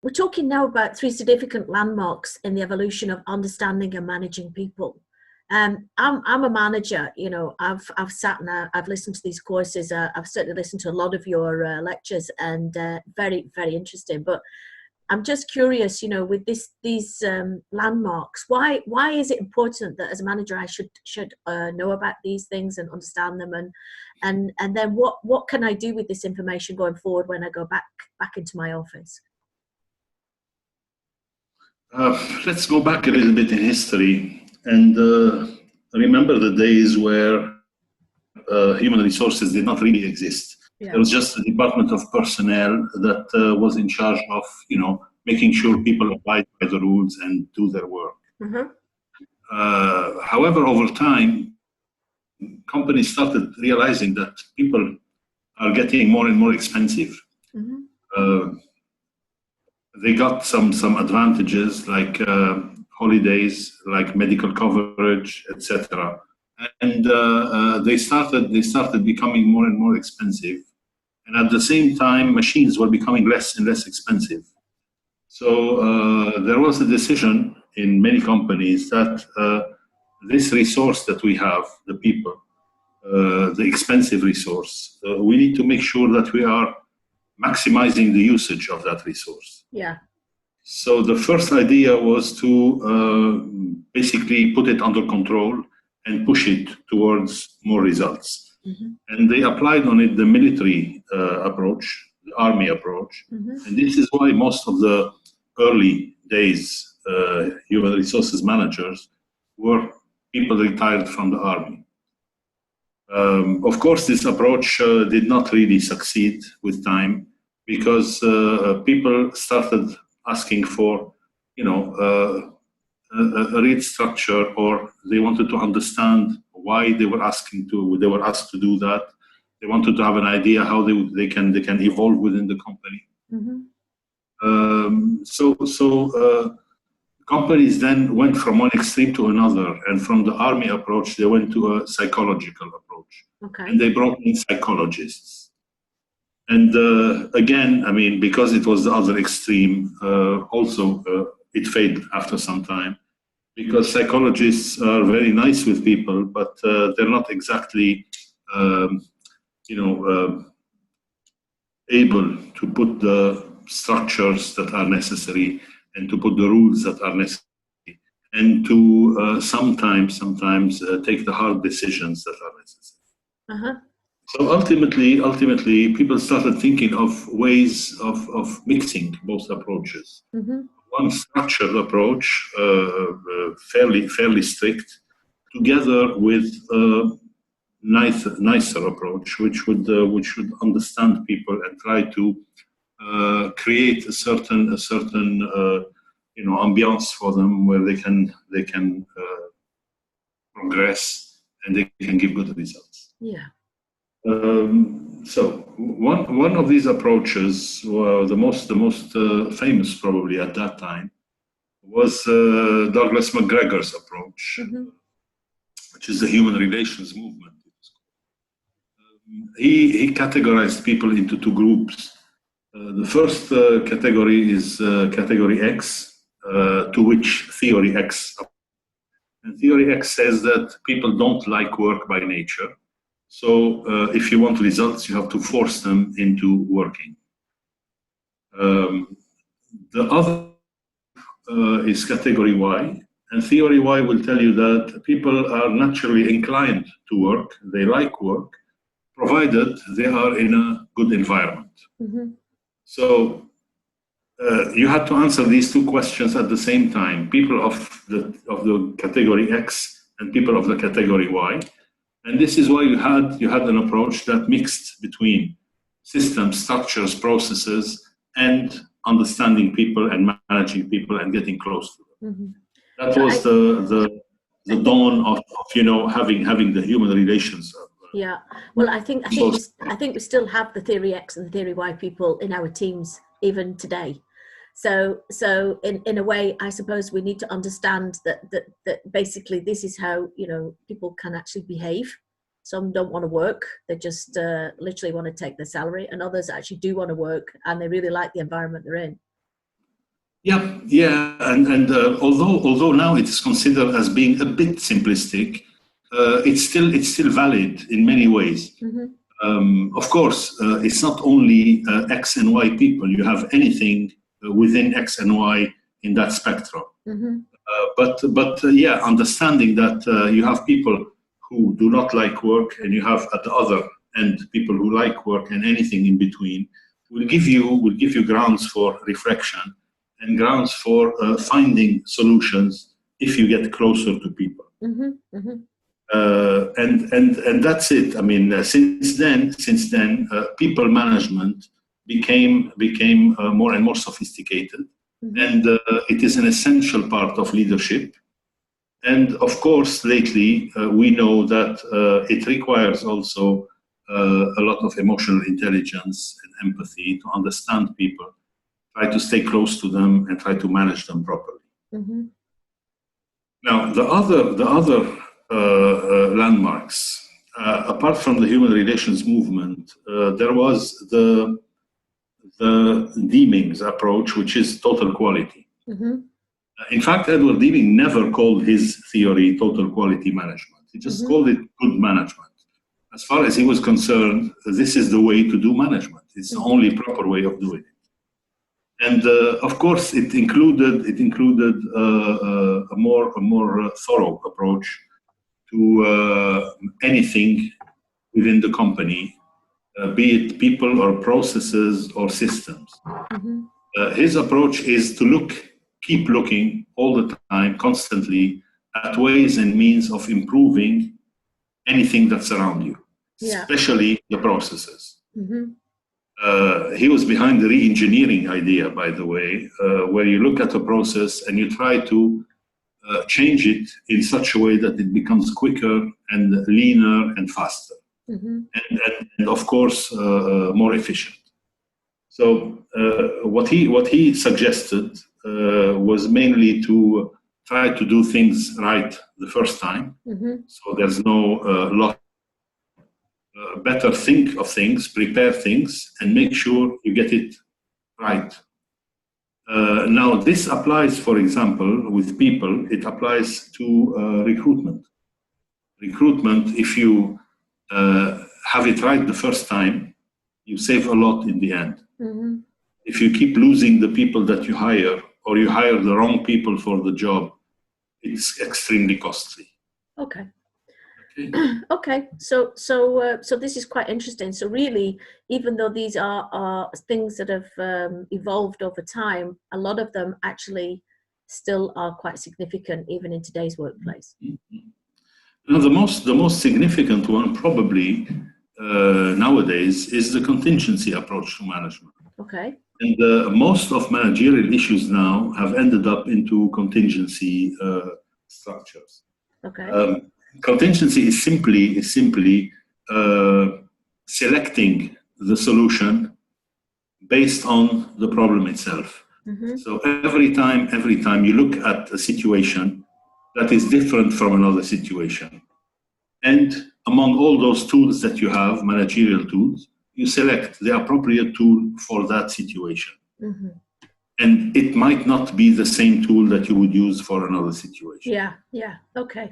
we're talking now about 3 significant landmarks in the evolution of understanding and managing people. I'm a manager, you know, I've sat and I've listened to these courses. I've certainly listened to a lot of your lectures, and very, very interesting. But I'm just curious, you know, with these landmarks, why is it important that as a manager I should know about these things and understand them, and then what can I do with this information going forward when I go back into my office? Let's go back a little bit in history and remember the days where human resources did not really exist. Yeah. There was just a department of personnel that was in charge of, you know, making sure people abide by the rules and do their work. Mm-hmm. However, over time, companies started realizing that people are getting more and more expensive. Mm-hmm. They got some advantages like holidays, like medical coverage, etc. And they started becoming more and more expensive. And at the same time, machines were becoming less and less expensive. So there was a decision in many companies that this resource that we have, the people, the expensive resource, we need to make sure that we are maximizing the usage of that resource. Yeah. So the first idea was to basically put it under control and push it towards more results. Mm-hmm. And they applied on it the military approach, the army approach. Mm-hmm. And this is why most of the early days human resources managers were people retired from the army. Of course, this approach did not really succeed with time because people started asking for, you know, a real structure, or they wanted to understand why they were asked to do that. They wanted to have an idea how they can evolve within the company. Mm-hmm. So companies then went from one extreme to another, and from the army approach, they went to a psychological approach. Okay. And they brought in psychologists. And again, I mean, because it was the other extreme, also it faded after some time, because psychologists are very nice with people, but they're not exactly, able to put the structures that are necessary and to put the rules that are necessary, and to sometimes take the hard decisions that are necessary. Uh-huh. So ultimately, people started thinking of ways of mixing both approaches. Mm-hmm. One structured approach, fairly strict, together with a nicer approach, which would understand people and try to create a certain ambiance for them where they can progress and they can give good results. Yeah. So one of these approaches, the most famous probably at that time, was Douglas McGregor's approach, mm-hmm. which is the human relations movement. He categorized people into two groups. The first category is category X, to which theory X. And theory X says that people don't like work by nature. So if you want results, you have to force them into working. The other is category Y. And theory Y will tell you that people are naturally inclined to work. They like work, provided they are in a good environment. Mm-hmm. So you had to answer these two questions at the same time: people of the category X and people of the category Y. And this is why you had an approach that mixed between systems, structures, processes, and understanding people and managing people and getting close to them. Mm-hmm. That was the dawn of having the human relations. Yeah, well, I think we still have the theory X and the theory Y people in our teams even today. So in a way, I suppose we need to understand that basically this is how people can actually behave. Some don't want to work; they just literally want to take their salary, and others actually do want to work and they really like the environment they're in. And although now it is considered as being a bit simplistic, it's still valid in many ways. Of course, it's not only X and Y people. You have anything within X and Y in that spectrum. But understanding that you have people who do not like work, and you have at the other end people who like work, and anything in between will give you grounds for reflection and grounds for finding solutions if you get closer to people. And that's it. I mean, since then, people management became more and more sophisticated, and it is an essential part of leadership. And of course, lately we know that it requires also a lot of emotional intelligence and empathy to understand people, try to stay close to them, and try to manage them properly. Now, the other landmarks, apart from the human relations movement, there was the Deming's approach, which is total quality. In fact, Edward Deming never called his theory total quality management. He just called it good management. As far as he was concerned, this is the way to do management. It's the only proper way of doing it. And of course, it included a more thorough approach to anything within the company, be it people or processes or systems. His approach is to keep looking all the time, constantly, at ways and means of improving anything that's around you, especially the processes. He was behind the re-engineering idea, by the way, where you look at a process and you try to change it in such a way that it becomes quicker and leaner and faster, and of course more efficient. So what he suggested was mainly to try to do things right the first time. So there's no better think of things, prepare things, and make sure you get it right. Now, this applies, for example, with people, it applies to recruitment. Recruitment, if you have it right the first time, you save a lot in the end. If you keep losing the people that you hire, or you hire the wrong people for the job, it's extremely costly. Okay. So this is quite interesting. So really, even though these are things that have evolved over time, a lot of them actually still are quite significant, even in today's workplace. Now, the most significant one probably nowadays is the contingency approach to management. Okay. And most of managerial issues now have ended up into contingency structures. Okay. Contingency is simply selecting the solution based on the problem itself. So every time you look at a situation that is different from another situation, and among all those tools that you have, managerial tools, you select the appropriate tool for that situation. And it might not be the same tool that you would use for another situation. Yeah. Okay.